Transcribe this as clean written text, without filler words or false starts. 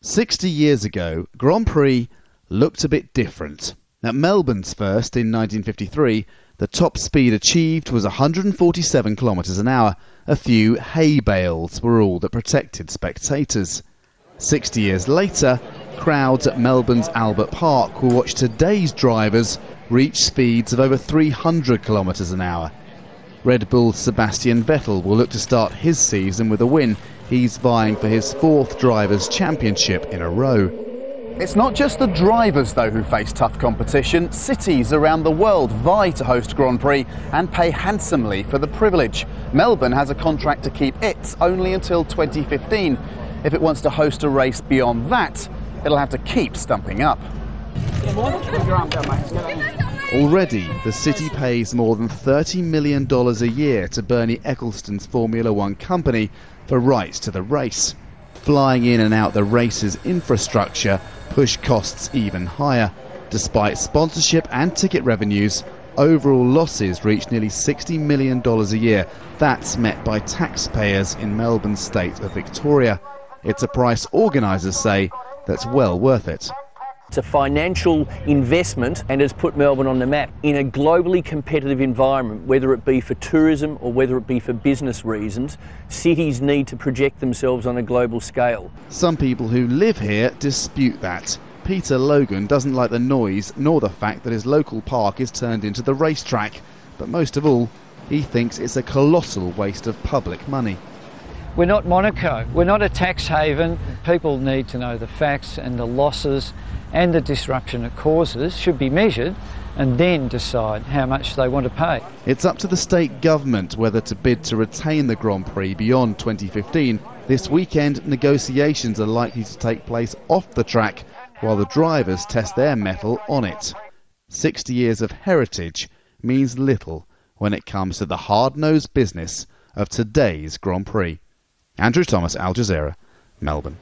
60 years ago, Grand Prix looked a bit different. At Melbourne's first in 1953, the top speed achieved was 147 kilometres an hour. A few hay bales were all that protected spectators. 60 years later, crowds at Melbourne's Albert Park will watch today's drivers reach speeds of over 300 kilometres an hour. Red Bull's Sebastian Vettel will look to start his season with a win. He's vying for his fourth Drivers' Championship in a row. It's not just the drivers, though, who face tough competition. Cities around the world vie to host Grand Prix and pay handsomely for the privilege. Melbourne has a contract to keep its only until 2015. If it wants to host a race beyond that, it'll have to keep stumping up. Already, the city pays more than $30 million a year to Bernie Ecclestone's Formula One company for rights to the race. Flying in and out the race's infrastructure push costs even higher. Despite sponsorship and ticket revenues, overall losses reach nearly $60 million a year. That's met by taxpayers in Melbourne's state of Victoria. It's a price organisers say that's well worth it. It's a financial investment and has put Melbourne on the map. In a globally competitive environment, whether it be for tourism or whether it be for business reasons, cities need to project themselves on a global scale. Some people who live here dispute that. Peter Logan doesn't like the noise nor the fact that his local park is turned into the racetrack. But most of all, he thinks it's a colossal waste of public money. We're not Monaco, we're not a tax haven. People need to know the facts, and the losses and the disruption it causes should be measured and then decide how much they want to pay. It's up to the state government whether to bid to retain the Grand Prix beyond 2015. This weekend, negotiations are likely to take place off the track while the drivers test their mettle on it. 60 years of heritage means little when it comes to the hard-nosed business of today's Grand Prix. Andrew Thomas, Al Jazeera, Melbourne.